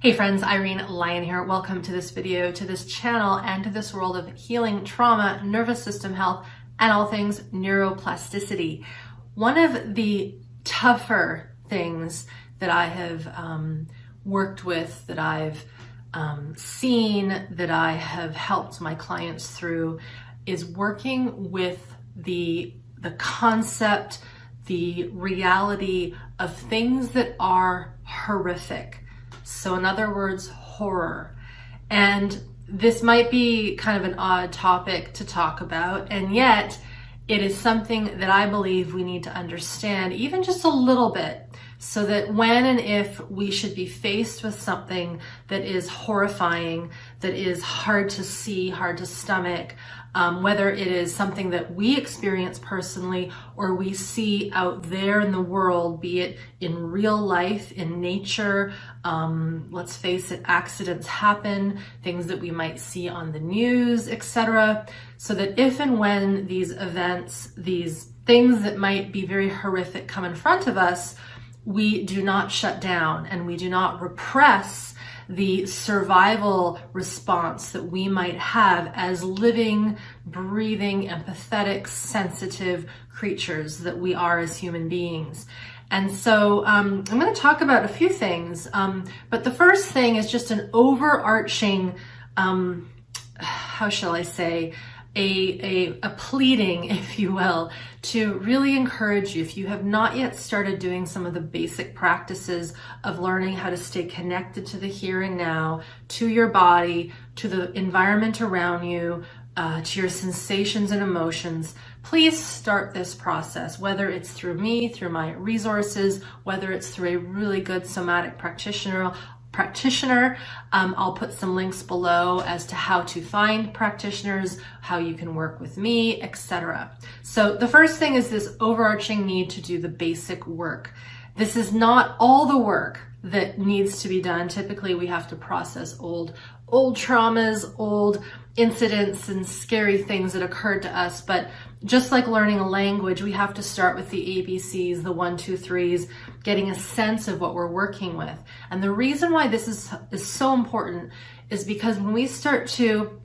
Hey friends, Irene Lyon here. Welcome to this video, to this channel, and to this world of healing, trauma, nervous system health, and all things neuroplasticity. One of the tougher things that I have worked with, that I've seen, that I have helped my clients through is working with the concept, the reality of things that are horrific. So in other words, horror. And this might be kind of an odd topic to talk about, and yet it is something that I believe we need to understand even just a little bit, so that when and if we should be faced with something that is horrifying, that is hard to see, hard to stomach, whether it is something that we experience personally or we see out there in the world, be it in real life, in nature, let's face it, accidents happen, things that we might see on the news, etc. So that if and when these events, these things that might be very horrific come in front of us, we do not shut down and we do not repress the survival response that we might have as living, breathing, empathetic, sensitive creatures that we are as human beings. And so I'm going to talk about a few things, but the first thing is just an overarching, how shall I say, a pleading, if you will, to really encourage you, if you have not yet started doing some of the basic practices of learning how to stay connected to the here and now, to your body, to the environment around you, to your sensations and emotions, please start this process, whether it's through me, through my resources, whether it's through a really good somatic practitioner. I'll put some links below as to how to find practitioners, how you can work with me, etc. So the first thing is this overarching need to do the basic work. This is not all the work that needs to be done. Typically we have to process old traumas, old incidents and scary things that occurred to us. But just like learning a language, we have to start with the ABCs, the 1, 2, 3s, getting a sense of what we're working with. And the reason why this is so important is because when we start to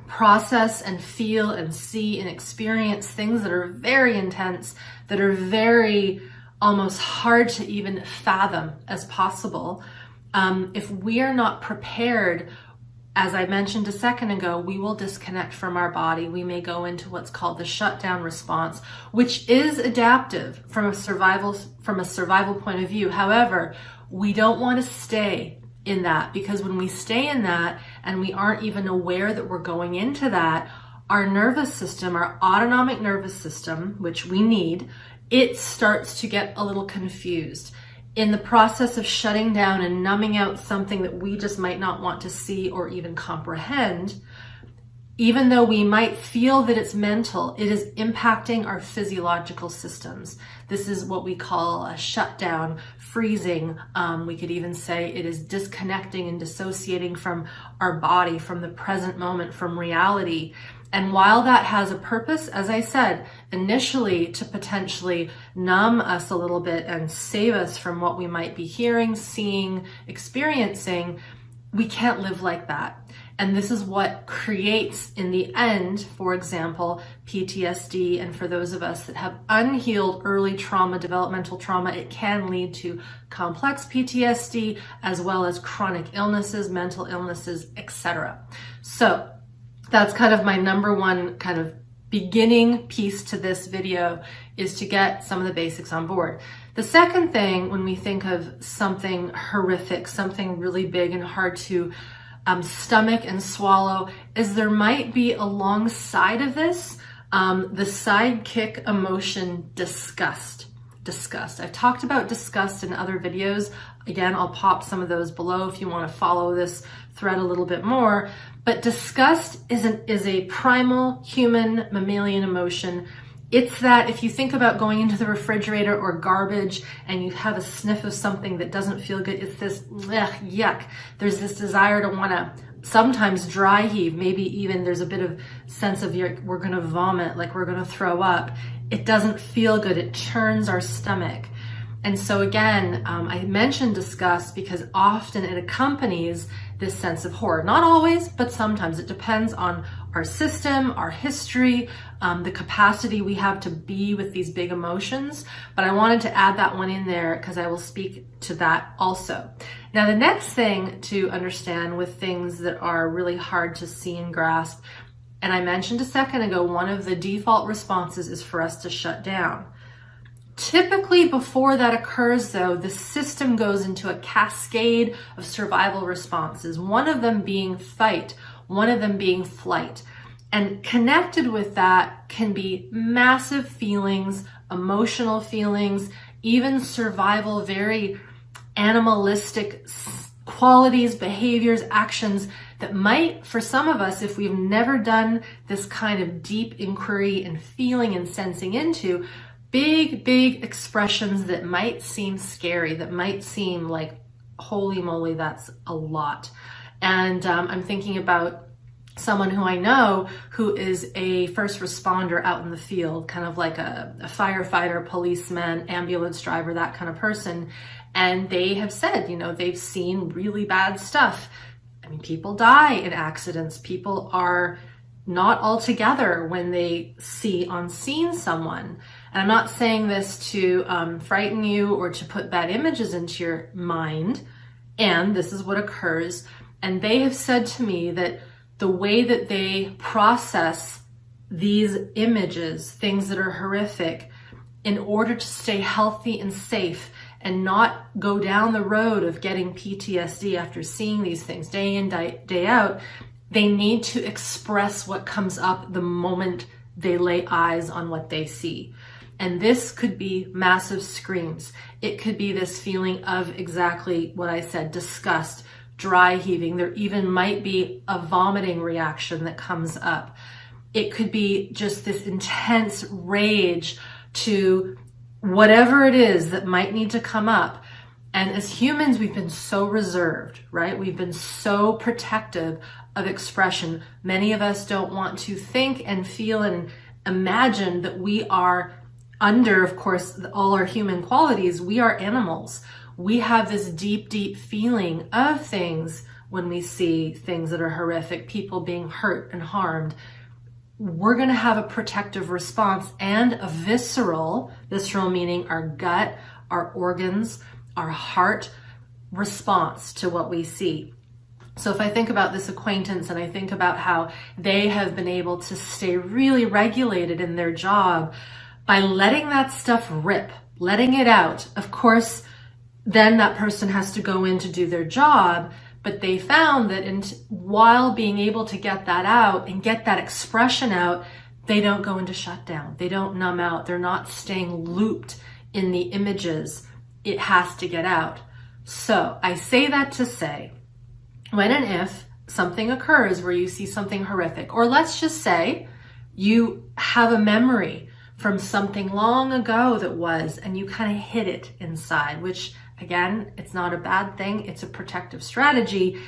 process and feel and see and experience things that are very intense, that are very almost hard to even fathom as possible, if we are not prepared, as I mentioned a second ago, we will disconnect from our body. We may go into what's called the shutdown response, which is adaptive from a survival point of view. However, we don't want to stay in that, because when we stay in that and we aren't even aware that we're going into that, our nervous system, our autonomic nervous system, which we need, it starts to get a little confused. In the process of shutting down and numbing out something that we just might not want to see or even comprehend, even though we might feel that it's mental, it is impacting our physiological systems. This is what we call a shutdown, freezing. We could even say it is disconnecting and dissociating from our body, from the present moment, from reality. And while that has a purpose, as I said, initially to potentially numb us a little bit and save us from what we might be hearing, seeing, experiencing, we can't live like that. And this is what creates, in the end, for example, PTSD. And for those of us that have unhealed early trauma, developmental trauma, it can lead to complex PTSD as well as chronic illnesses, mental illnesses, etc. So that's kind of my number one kind of beginning piece to this video, is to get some of the basics on board. The second thing, when we think of something horrific, something really big and hard to stomach and swallow, is there might be alongside of this the sidekick emotion, disgust. Disgust. I've talked about disgust in other videos. Again, I'll pop some of those below if you want to follow this thread a little bit more. But disgust is a primal human mammalian emotion. It's that if you think about going into the refrigerator or garbage and you have a sniff of something that doesn't feel good, it's this yuck. There's this desire to want to sometimes dry heave, maybe even there's a bit of sense of we're going to vomit, like we're going to throw up. It doesn't feel good. It churns our stomach. And so again, I mentioned disgust because often it accompanies this sense of horror. Not always, but sometimes. It depends on our system, our history, the capacity we have to be with these big emotions. But I wanted to add that one in there because I will speak to that also. Now, the next thing to understand with things that are really hard to see and grasp, and I mentioned a second ago, one of the default responses is for us to shut down. Typically before that occurs though, the system goes into a cascade of survival responses, one of them being fight, one of them being flight. And connected with that can be massive feelings, emotional feelings, even survival, very animalistic qualities, behaviors, actions that might, for some of us, if we've never done this kind of deep inquiry and feeling and sensing into, big expressions that might seem scary, that might seem like, holy moly, that's a lot. And I'm thinking about someone who I know who is a first responder out in the field, kind of like a firefighter, policeman, ambulance driver, that kind of person. And they have said, they've seen really bad stuff. I mean, people die in accidents. People are not all together when they see on scene someone. And I'm not saying this to frighten you or to put bad images into your mind. And this is what occurs. And they have said to me that the way that they process these images, things that are horrific, in order to stay healthy and safe and not go down the road of getting PTSD after seeing these things day in, day out, they need to express what comes up the moment they lay eyes on what they see. And this could be massive screams. It could be this feeling of exactly what I said, disgust, dry heaving. There even might be a vomiting reaction that comes up. It could be just this intense rage to whatever it is that might need to come up. And as humans, we've been so reserved, right? We've been so protective of expression. Many of us don't want to think and feel and imagine that we are under, of course, all our human qualities. We are animals. We have this deep feeling of things when we see things that are horrific, people being hurt and harmed. We're going to have a protective response and a visceral meaning our gut, our organs, our heart response to what we see. So if I think about this acquaintance and I think about how they have been able to stay really regulated in their job by letting that stuff rip, letting it out, of course, then that person has to go in to do their job. But they found that while being able to get that out and get that expression out, they don't go into shutdown. They don't numb out. They're not staying looped in the images. It has to get out. So I say that to say, when and if something occurs where you see something horrific, or let's just say you have a memory from something long ago that was, and you kind of hid it inside, which again, it's not a bad thing. It's a protective strategy.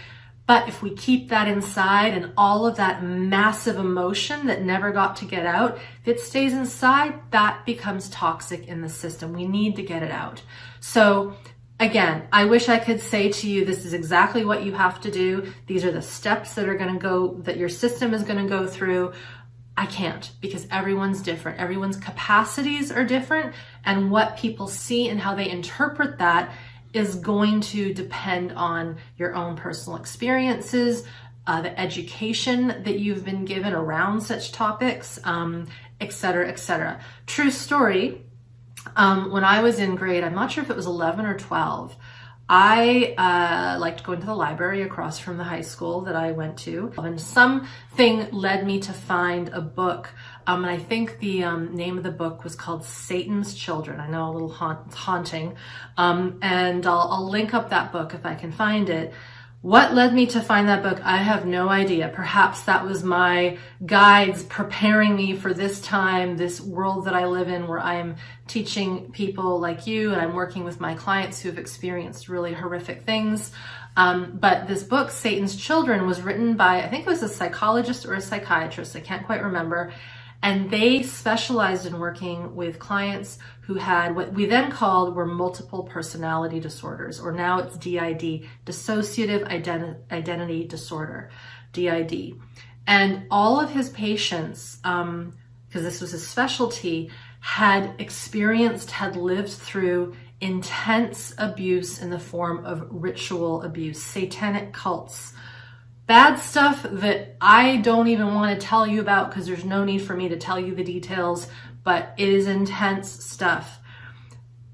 But if we keep that inside and all of that massive emotion that never got to get out, if it stays inside, that becomes toxic in the system. We need to get it out. So again, I wish I could say to you, this is exactly what you have to do. These are the steps that are going to go, that your system is going to go through. I can't, because everyone's different. Everyone's capacities are different, and what people see and how they interpret that is going to depend on your own personal experiences, the education that you've been given around such topics, et cetera, et cetera. True story, when I was in grade, I'm not sure if it was 11 or 12, I liked going to the library across from the high school that I went to, and something led me to find a book, and I think the name of the book was called Satan's Children. I know, a little haunting, and I'll link up that book if I can find it. What led me to find that book, I have no idea. Perhaps that was my guides preparing me for this time, this world that I live in, where I'm teaching people like you, and I'm working with my clients who have experienced really horrific things. But this book, Satan's Children, was written by, I think it was a psychologist or a psychiatrist, I can't quite remember. And they specialized in working with clients who had what we then called were multiple personality disorders, or now it's DID, dissociative identity disorder, DID. And all of his patients, because this was his specialty, had lived through intense abuse in the form of ritual abuse, satanic cults, bad stuff that I don't even want to tell you about because there's no need for me to tell you the details, but it is intense stuff.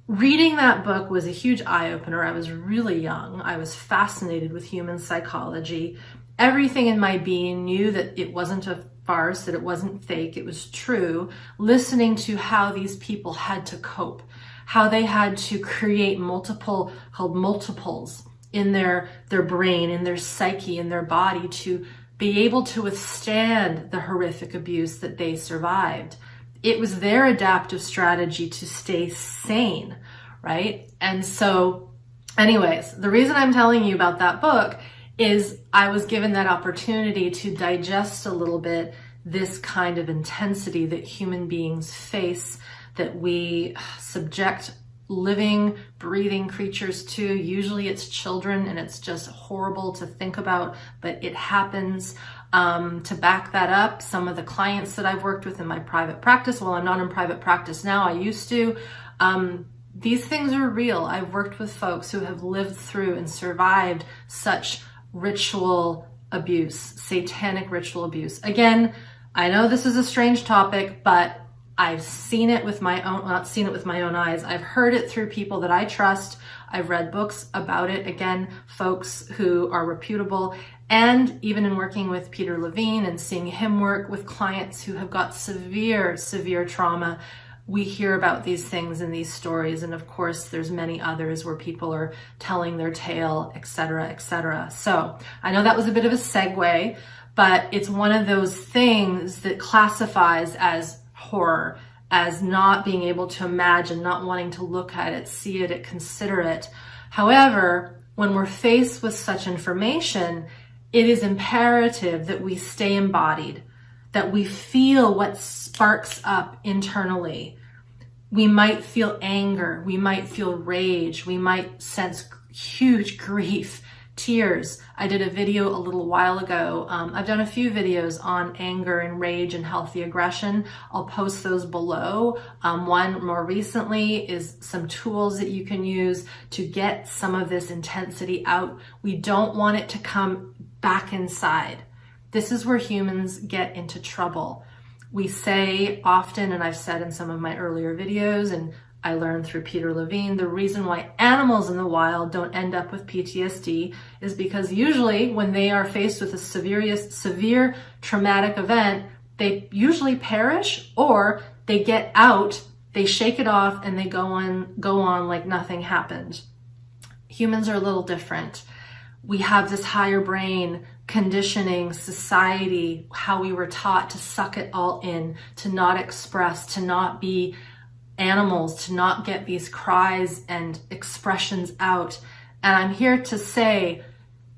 Reading that book was a huge eye-opener. I was really young. I was fascinated with human psychology. Everything in my being knew that it wasn't a farce, that it wasn't fake, it was true. Listening to how these people had to cope, how they had to create multiples in their brain, in their psyche, in their body to be able to withstand the horrific abuse that they survived. It was their adaptive strategy to stay sane, right? And so anyways, the reason I'm telling you about that book is I was given that opportunity to digest a little bit this kind of intensity that human beings face, that we subject living, breathing creatures to. Usually it's children, and it's just horrible to think about, but it happens. To back that up, some of the clients that I've worked with in my private practice, well, I'm not in private practice now, I used to, these things are real. I've worked with folks who have lived through and survived such ritual abuse, satanic ritual abuse. Again, I know this is a strange topic, but I've seen it with my own, not seen it with my own eyes. I've heard it through people that I trust. I've read books about it. Again, folks who are reputable. And even in working with Peter Levine and seeing him work with clients who have got severe, severe trauma, we hear about these things in these stories. And of course, there's many others where people are telling their tale, etc., etc. So I know that was a bit of a segue, but it's one of those things that classifies as horror, as not being able to imagine, not wanting to look at it, see it, consider it. However, when we're faced with such information, it is imperative that we stay embodied, that we feel what sparks up internally. We might feel anger, we might feel rage, we might sense huge grief, tears. I did a video a little while ago. I've done a few videos on anger and rage and healthy aggression. I'll post those below. One more recently is some tools that you can use to get some of this intensity out. We don't want it to come back inside. This is where humans get into trouble. We say often, and I've said in some of my earlier videos, and I learned through Peter Levine, the reason why animals in the wild don't end up with PTSD is because usually when they are faced with a severe traumatic event, they usually perish, or they get out, they shake it off, and they go on like nothing happened. Humans are a little different. We have this higher brain conditioning, society, how we were taught to suck it all in, to not express, to not be animals, to not get these cries and expressions out. And I'm here to say,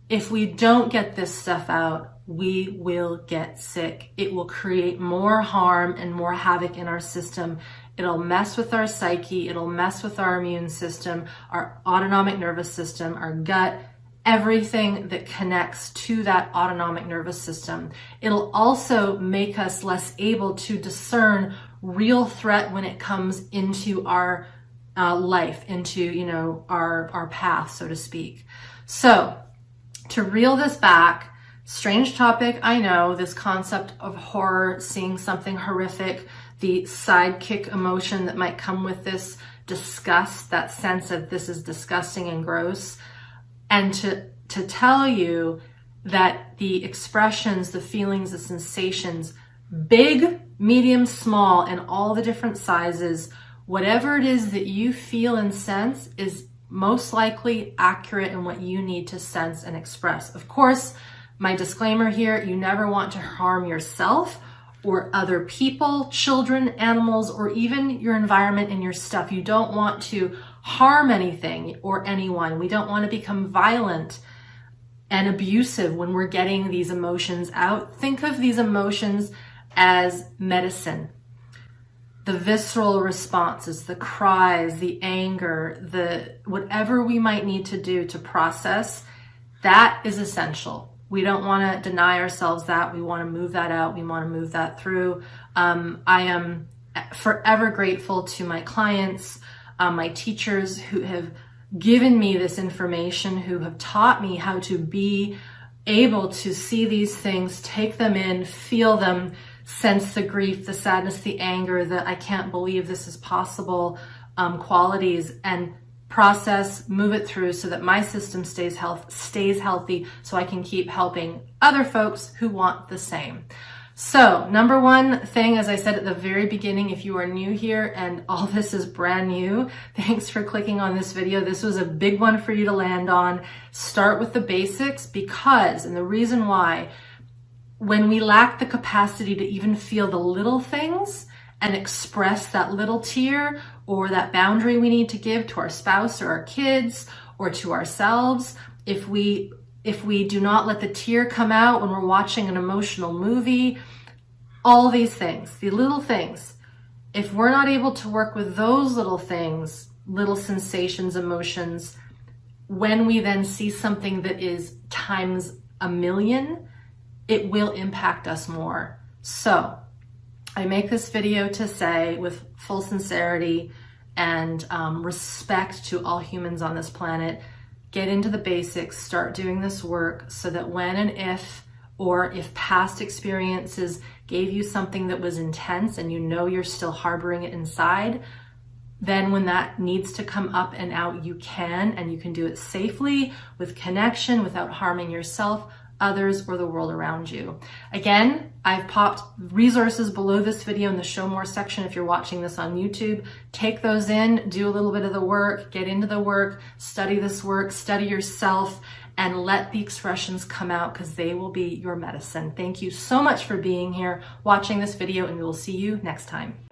if we don't get this stuff out, we will get sick. It will create more harm and more havoc in our system. It'll mess with our psyche. It'll mess with our immune system, our autonomic nervous system, our gut, everything that connects to that autonomic nervous system. It'll also make us less able to discern real threat when it comes into our life, into, our path, so to speak. So to reel this back, strange topic, I know, this concept of horror, seeing something horrific, the sidekick emotion that might come with this, disgust, that sense of this is disgusting and gross. And to tell you that the expressions, the feelings, the sensations, big, medium, small, and all the different sizes, whatever it is that you feel and sense is most likely accurate in what you need to sense and express. Of course, my disclaimer here, you never want to harm yourself or other people, children, animals, or even your environment and your stuff. You don't want to harm anything or anyone. We don't want to become violent and abusive when we're getting these emotions out. Think of these emotions as medicine. The visceral responses, the cries, the anger, the whatever we might need to do to process, that is essential. We don't want to deny ourselves that. We want to move that out. We want to move that through. I am forever grateful to my clients, my teachers who have given me this information, who have taught me how to be able to see these things, take them in, feel them, sense the grief, the sadness, the anger, the I can't believe this is possible qualities, and process, move it through so that my system stays healthy so I can keep helping other folks who want the same. So number one thing, as I said at the very beginning, if you are new here and all this is brand new, thanks for clicking on this video. This was a big one for you to land on. Start with the basics because, and the reason why, when we lack the capacity to even feel the little things and express that little tear or that boundary we need to give to our spouse or our kids or to ourselves, if we do not let the tear come out when we're watching an emotional movie, all these things, the little things, if we're not able to work with those little things, little sensations, emotions, when we then see something that is times a million, it will impact us more. So I make this video to say, with full sincerity and respect to all humans on this planet, get into the basics, start doing this work so that when and if, or if past experiences gave you something that was intense and you know you're still harboring it inside, then when that needs to come up and out, you can, and you can do it safely with connection without harming yourself, others, or the world around you. Again, I've popped resources below this video in the show more section if you're watching this on YouTube. Take those in, do a little bit of the work, get into the work, study this work, study yourself, and let the expressions come out because they will be your medicine. Thank you so much for being here, watching this video, and we will see you next time.